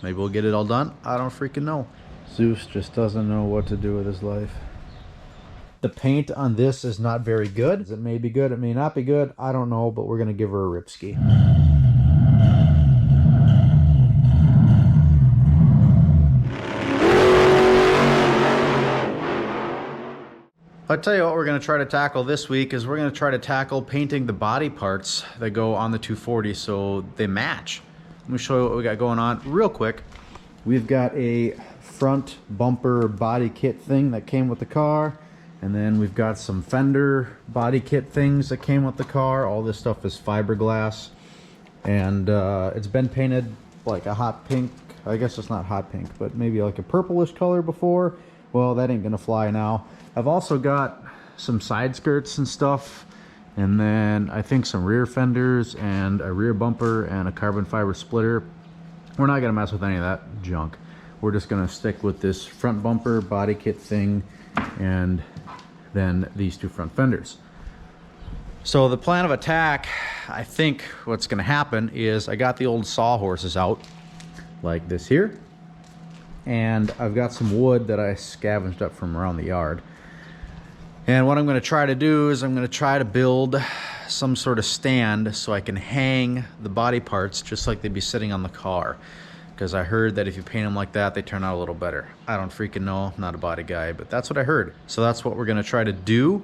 Maybe we'll get it all done. I don't freaking know. Zeus just doesn't know what to do with his life. The paint on this is not very good. It may be good, it may not be good. I don't know, but we're gonna give her a rip ski. I'll tell you what we're going to try to tackle this week is we're going to try to tackle painting the body parts that go on the 240 so they match. Let me show you what we got going on real quick. We've got a front bumper body kit thing that came with the car, and then we've got some fender body kit things that came with the car. All this stuff is fiberglass, and it's been painted like a hot pink. I guess it's not hot pink, but maybe like a purplish color before. Well, that ain't gonna fly now. I've also got some side skirts and stuff, and then I think some rear fenders and a rear bumper and a carbon fiber splitter. We're not gonna mess with any of that junk. We're just gonna stick with this front bumper body kit thing and then these two front fenders. So the plan of attack, I think what's gonna happen is I got the old sawhorses out like this here, and I've got some wood that I scavenged up from around the yard. And what I'm going to try to do is I'm going to try to build some sort of stand so I can hang the body parts just like they'd be sitting on the car. Because I heard that if you paint them like that, they turn out a little better. I don't freaking know. I'm not a body guy, but that's what I heard. So that's what we're going to try to do.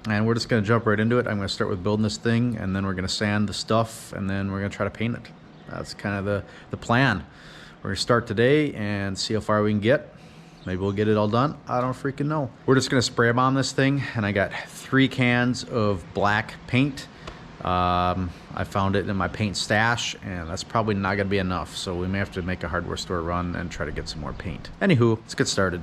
And we're just going to jump right into it. I'm going to start with building this thing, and then we're going to sand the stuff, and then we're going to try to paint it. That's kind of the plan. We're going to start today and see how far we can get. Maybe we'll get it all done. I don't freaking know. We're just gonna spray bomb this thing, and I got 3 cans of black paint. I found it in my paint stash, and that's probably not gonna be enough. So we may have to make a hardware store run and try to get some more paint. Anywho, let's get started.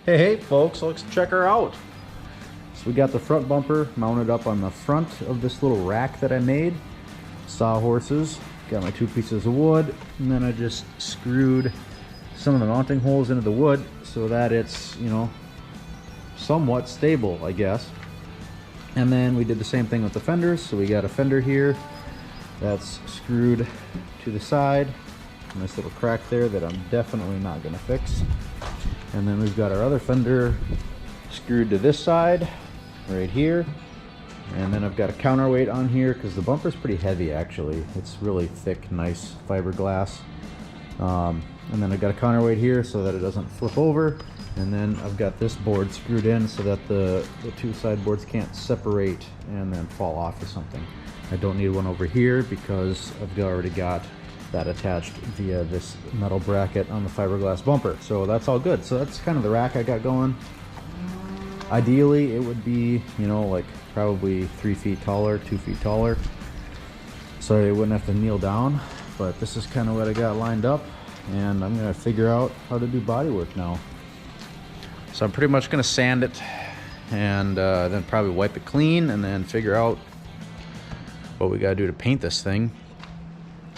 Hey folks, let's check her out. So we got the front bumper mounted up on the front of this little rack that I made. Sawhorses, got my 2 pieces of wood, and then I just screwed some of the mounting holes into the wood so that it's, you know, somewhat stable, I guess. And then we did the same thing with the fenders. So we got a fender here that's screwed to the side, and this little crack there that I'm definitely not gonna fix. And then we've got our other fender screwed to this side, right here. And then I've got a counterweight on here because the bumper's pretty heavy actually. It's really thick, nice fiberglass. And then I've got a counterweight here so that it doesn't flip over. And then I've got this board screwed in so that the 2 side boards can't separate and then fall off or something. I don't need one over here because I've already got that attached via this metal bracket on the fiberglass bumper. So that's all good. So that's kind of the rack I got going. Ideally, it would be, you know, like probably 3 feet taller, 2 feet taller, so I wouldn't have to kneel down. But this is kind of what I got lined up, and I'm gonna figure out how to do body work now. So I'm pretty much gonna sand it and then probably wipe it clean and then figure out what we gotta do to paint this thing.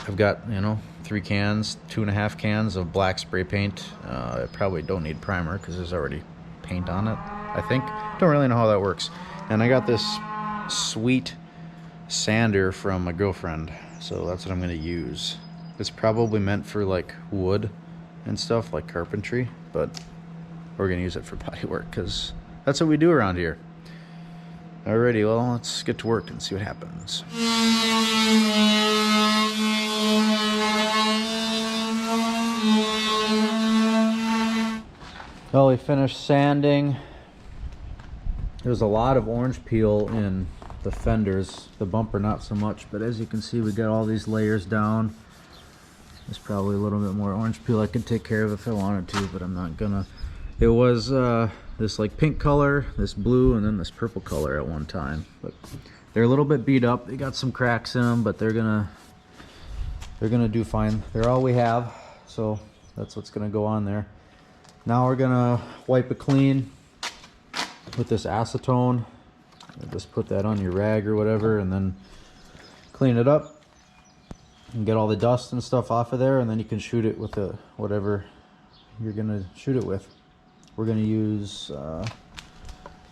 I've got, you know, 3 cans, 2.5 cans of black spray paint. I probably don't need primer because there's already paint on it, I think. Don't really know how that works. And I got this sweet sander from my girlfriend, so that's what I'm gonna use. It's probably meant for like wood and stuff, like carpentry, but we're gonna use it for body work because that's what we do around here. Alrighty, well, let's get to work and see what happens. Well, we finished sanding. There's a lot of orange peel in the fenders, the bumper not so much, but as you can see we got all these layers down. There's probably a little bit more orange peel I could take care of if I wanted to, but I'm not gonna. It was this like pink color, this blue, and then this purple color at one time, but they're a little bit beat up. They got some cracks in them, but they're gonna do fine. They're all we have, so that's what's gonna go on there. Now we're gonna wipe it clean with this acetone. Just put that on your rag or whatever, and then clean it up and get all the dust and stuff off of there, and then you can shoot it with the whatever you're gonna shoot it with. We're gonna use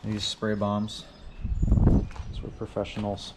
these spray bombs, because we're professionals.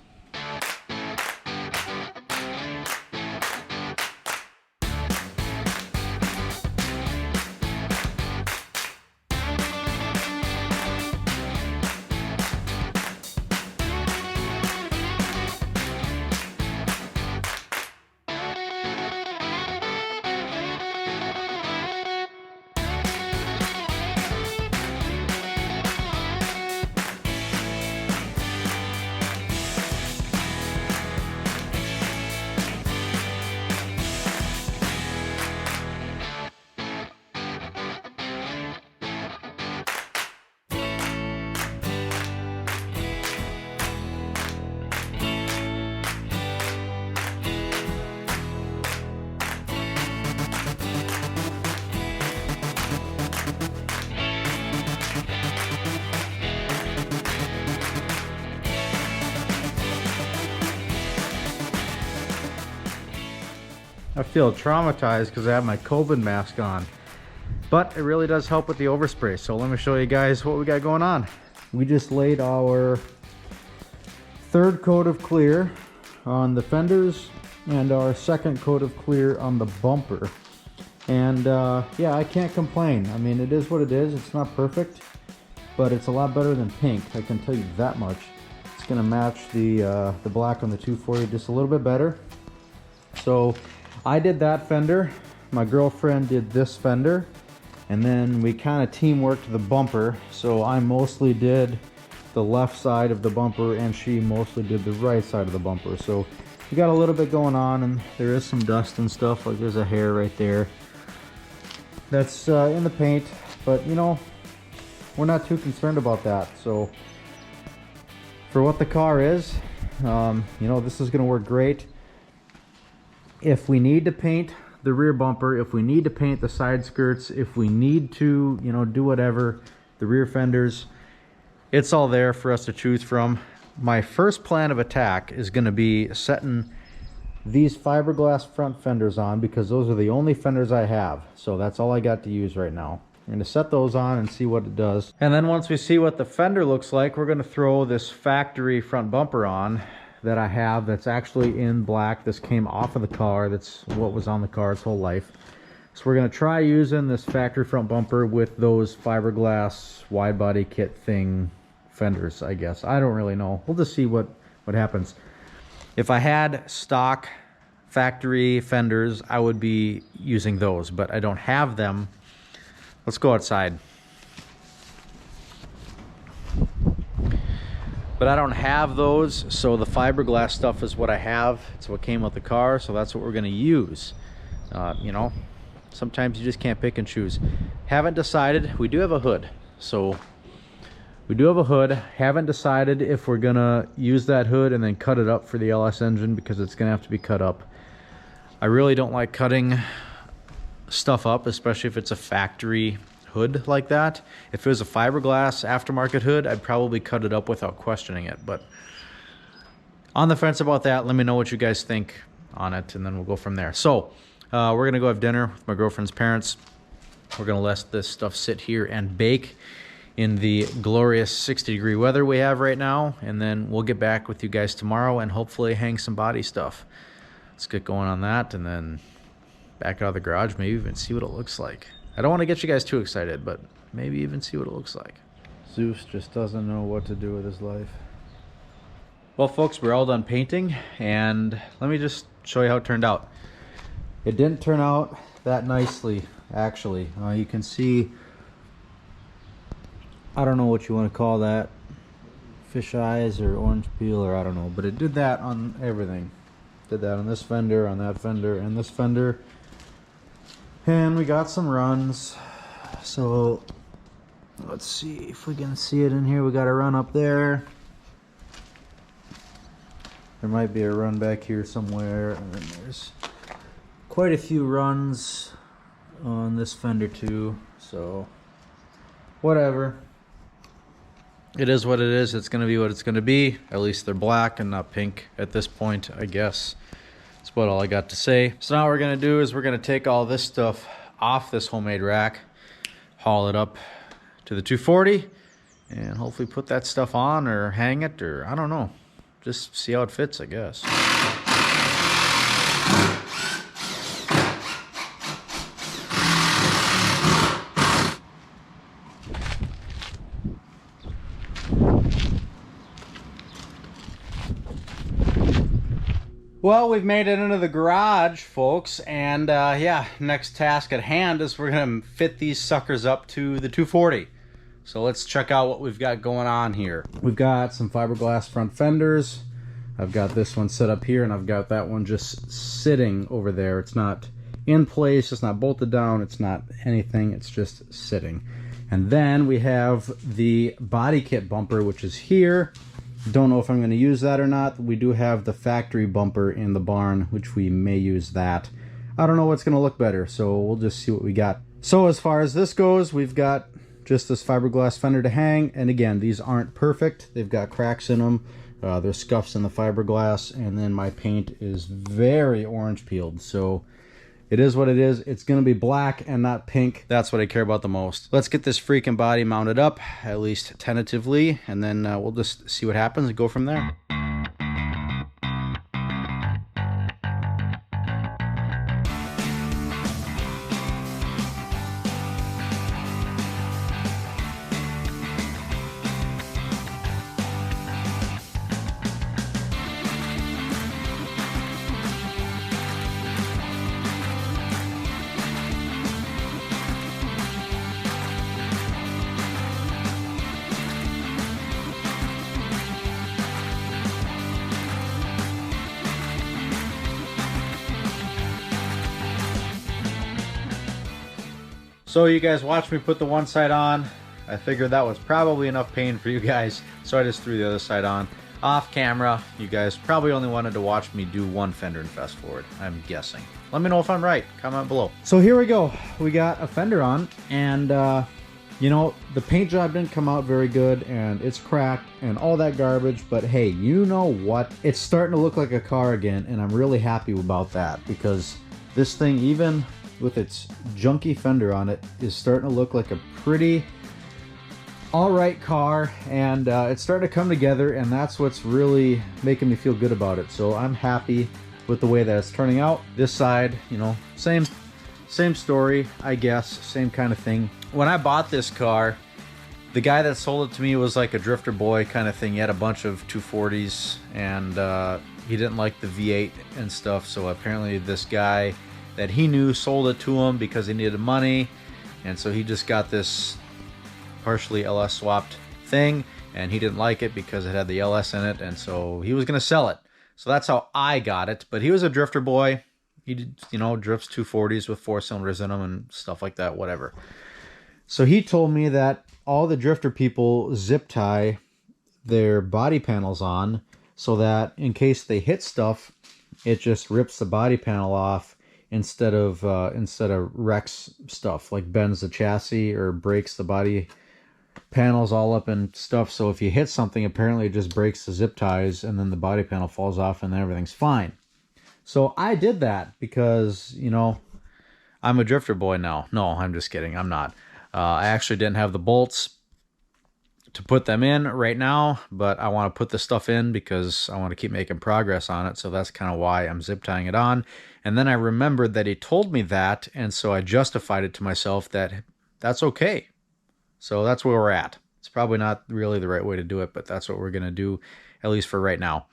I feel traumatized because I have my COVID mask on, but it really does help with the overspray. So let me show you guys what we got going on. We just laid our third coat of clear on the fenders and our second coat of clear on the bumper. And yeah, I can't complain. I mean, it is what it is. It's not perfect, but it's a lot better than pink. I can tell you that much. It's gonna match the black on the 240 just a little bit better. So I did that fender, my girlfriend did this fender, and then we kind of teamworked the bumper. So I mostly did the left side of the bumper and she mostly did the right side of the bumper. So we got a little bit going on, and there is some dust and stuff, like there's a hair right there that's in the paint, but you know, we're not too concerned about that. So for what the car is, you know, this is gonna work great. If we need to paint the rear bumper, if we need to paint the side skirts, if we need to, you know, do whatever, the rear fenders, it's all there for us to choose from. My first plan of attack is going to be setting these fiberglass front fenders on, because those are the only fenders I have. So that's all I got to use right now. I'm going to set those on and see what it does. And then once we see what the fender looks like, we're going to throw this factory front bumper on that I have, that's actually in black. This came off of the car. That's what was on the car its whole life. So we're going to try using this factory front bumper with those fiberglass wide body kit thing fenders, I guess. I don't really know. We'll just see what happens. If I had stock factory fenders, I would be using those, but I don't have them. Let's go outside. But I don't have those, so the fiberglass stuff is what I have. It's what came with the car, so that's what we're gonna use. You know, sometimes you just can't pick and choose. Haven't decided. We do have a hood, so we do have a hood. Haven't decided if we're gonna use that hood and then cut it up for the LS engine, because it's gonna have to be cut up. I really don't like cutting stuff up, especially if it's a factory hood like that. If it was a fiberglass aftermarket hood, I'd probably cut it up without questioning it. But on the fence about that. Let me know what you guys think on it, and then we'll go from there. So we're gonna go have dinner with my girlfriend's parents. We're gonna let this stuff sit here and bake in the glorious 60-degree weather we have right now, and then we'll get back with you guys tomorrow and hopefully hang some body stuff. Let's get going on that, and then back out of the garage, maybe even see what it looks like. I don't want to get you guys too excited, but maybe even see what it looks like. Zeus just doesn't know what to do with his life. Well, folks, we're all done painting, and let me just show you how it turned out. It didn't turn out that nicely, actually. You can see, I don't know what you want to call that, fish eyes or orange peel, or I don't know, but it did that on everything. Did that on this fender, on that fender, and this fender. And we got some runs. So let's see if we can see it in here. We got a run up there. There might be a run back here somewhere, and then there's quite a few runs on this fender too. So whatever. it is what it is. It's going to be what it's going to be. At least they're black and not pink at this point, I guess. That's about all I got to say. So now what we're going to do is we're going to take all this stuff off this homemade rack, haul it up to the 240, and hopefully put that stuff on or hang it, or I don't know. Just see how it fits, I guess. Well, we've made it into the garage, folks, and yeah, next task at hand is we're gonna fit these suckers up to the 240. So let's check out what we've got going on here. We've got some fiberglass front fenders. I've got this one set up here, and I've got that one just sitting over there. It's not in place, it's not bolted down, it's not anything, it's just sitting. And then we have the body kit bumper, which is here. Don't know if I'm going to use that or not. We do have the factory bumper in the barn, which we may use that. I don't know what's going to look better, so we'll just see what we got. So as far as this goes, we've got just this fiberglass fender to hang, and again, these aren't perfect. They've got cracks in them. There's scuffs in the fiberglass, and then my paint is very orange peeled, so it is what it is. It's going to be black and not pink. That's what I care about the most. Let's get this freaking body mounted up, at least tentatively, and then we'll just see what happens and go from there. So you guys watched me put the one side on. I figured that was probably enough pain for you guys, so I just threw the other side on. Off camera, you guys probably only wanted to watch me do one fender and fast forward, I'm guessing. Let me know if I'm right, comment below. So here we go, we got a fender on, and you know, the paint job didn't come out very good, and it's cracked and all that garbage, but hey, you know what? It's starting to look like a car again, and I'm really happy about that, because this thing, even with its junky fender on it, is starting to look like a pretty alright car, and it's starting to come together, and that's what's really making me feel good about it. So I'm happy with the way that it's turning out. This side, you know, same story, I guess, same kind of thing. When I bought this car, the guy that sold it to me was like a drifter boy kind of thing. He had a bunch of 240s, and he didn't like the V8 and stuff, so apparently this guy that he knew sold it to him because he needed money, and so he just got this partially LS swapped thing, and he didn't like it because it had the LS in it, and so he was gonna sell it. So that's how I got it. But he was a drifter boy. He did, you know, drifts 240s with 4 cylinders in them and stuff like that, whatever. So he told me that all the drifter people zip tie their body panels on so that in case they hit stuff, it just rips the body panel off instead of wrecks stuff, like bends the chassis or breaks the body panels all up and stuff. So if you hit something, apparently it just breaks the zip ties, and then the body panel falls off and then everything's fine. So I did that because, you know, I'm a drifter boy now. No, I'm just kidding. I'm not. I actually didn't have the bolts to put them in right now, but I want to put this stuff in because I want to keep making progress on it. So that's kind of why I'm zip tying it on. And then I remembered that he told me that, and so I justified it to myself that that's okay. So that's where we're at. It's probably not really the right way to do it, but that's what we're going to do, at least for right now.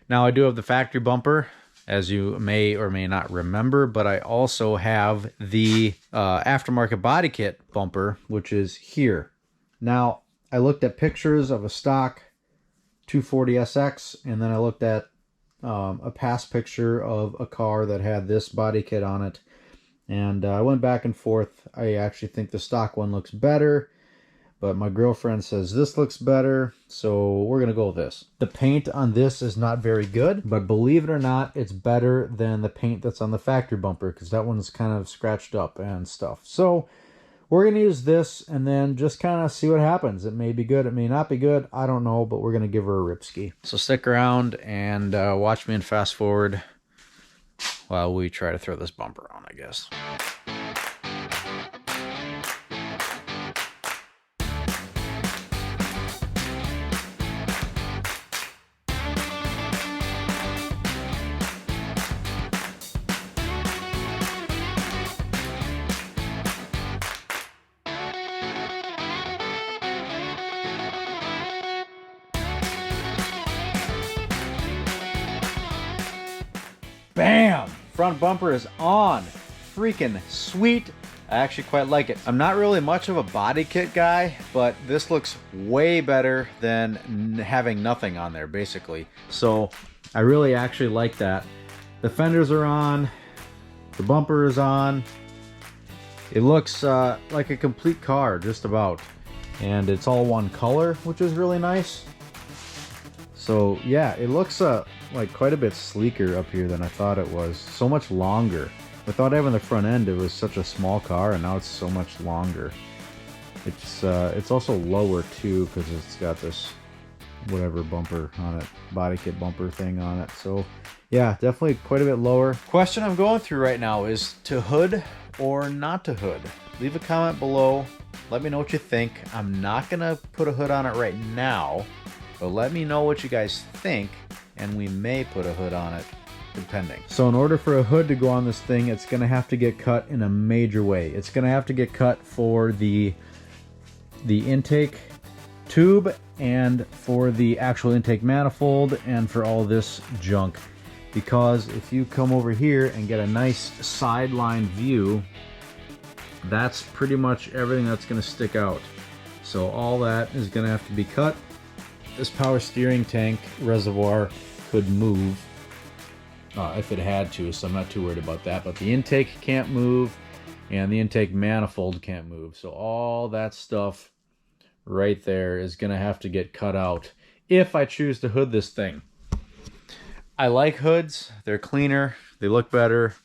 Now, I do have the factory bumper, as you may or may not remember, but I also have the aftermarket body kit bumper, which is here. Now, I looked at pictures of a stock 240sx, and then I looked at a past picture of a car that had this body kit on it, and I went back and forth. I actually think the stock one looks better, but my girlfriend says this looks better, so we're gonna go with this. The paint on this is not very good, but believe it or not, it's better than the paint that's on the factory bumper, because that one's kind of scratched up and stuff. So we're going to use this and then just kind of see what happens. It may be good, it may not be good, I don't know, but we're going to give her a ripski. So stick around and watch me and fast forward while we try to throw this bumper on, I guess. Bam! Front bumper is on. Freaking sweet. I actually quite like it. I'm not really much of a body kit guy, but this looks way better than having nothing on there, basically. So I really actually like that. The fenders are on. The bumper is on. It looks like a complete car, just about. And it's all one color, which is really nice. So yeah, it looks like quite a bit sleeker up here than I thought it was. So much longer. Without having the front end, it was such a small car, and now it's so much longer. It's also lower too, because it's got this whatever bumper on it, body kit bumper thing on it. So yeah, definitely quite a bit lower. Question I'm going through right now is to hood or not to hood. Leave a comment below. Let me know what you think. I'm not gonna put a hood on it right now, but let me know what you guys think, and we may put a hood on it, depending. So in order for a hood to go on this thing, it's gonna have to get cut in a major way. It's gonna have to get cut for the intake tube, and for the actual intake manifold, and for all this junk. Because if you come over here and get a nice sideline view, that's pretty much everything that's gonna stick out. So all that is gonna have to be cut. This power steering tank reservoir could move if it had to, so I'm not too worried about that. But the intake can't move, and the intake manifold can't move. So all that stuff right there is gonna have to get cut out if I choose to hood this thing. I like hoods. They're cleaner. They look better.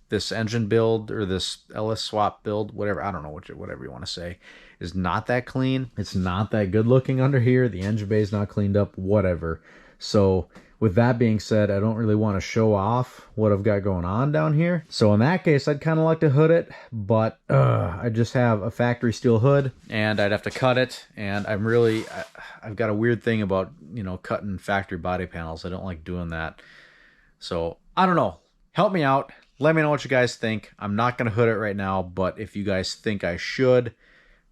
This engine build, or this LS swap build, whatever, I don't know, whatever you want to say, is not that clean. It's not that good looking under here. The engine bay is not cleaned up, whatever. So with that being said, I don't really want to show off what I've got going on down here. So in that case, I'd kind of like to hood it, but I just have a factory steel hood, and I'd have to cut it. And I've got a weird thing about, you know, cutting factory body panels. I don't like doing that. So I don't know. Help me out. Let me know what you guys think. I'm not going to hood it right now, but if you guys think I should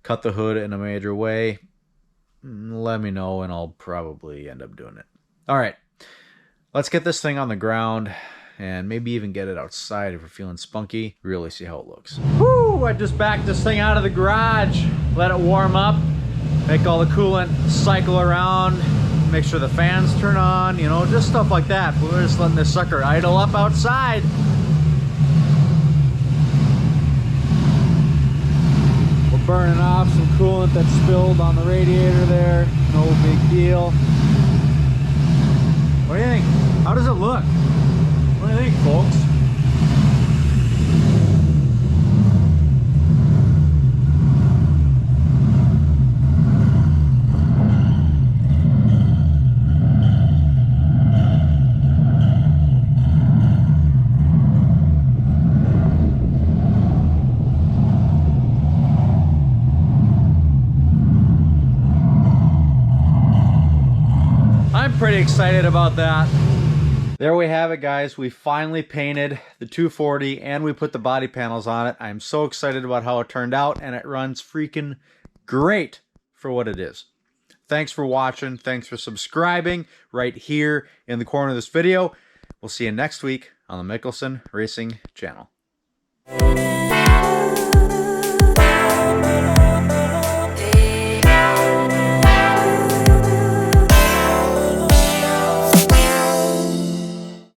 cut the hood in a major way, let me know, and I'll probably end up doing it. All right, let's get this thing on the ground, and maybe even get it outside if we're feeling spunky. Really see how it looks. Woo! I just backed this thing out of the garage, let it warm up, make all the coolant cycle around, make sure the fans turn on, you know, just stuff like that. But we're just letting this sucker idle up outside. Burning off some coolant that spilled on the radiator there. No big deal. What do you think? How does it look? What do you think, folks? Pretty excited about that. There we have it, guys. We finally painted the 240 and we put the body panels on it. I'm so excited about how it turned out, and it runs freaking great for what it is. Thanks for watching. Thanks for subscribing right here in the corner of this video. We'll see you next week on the Mickelson Racing channel.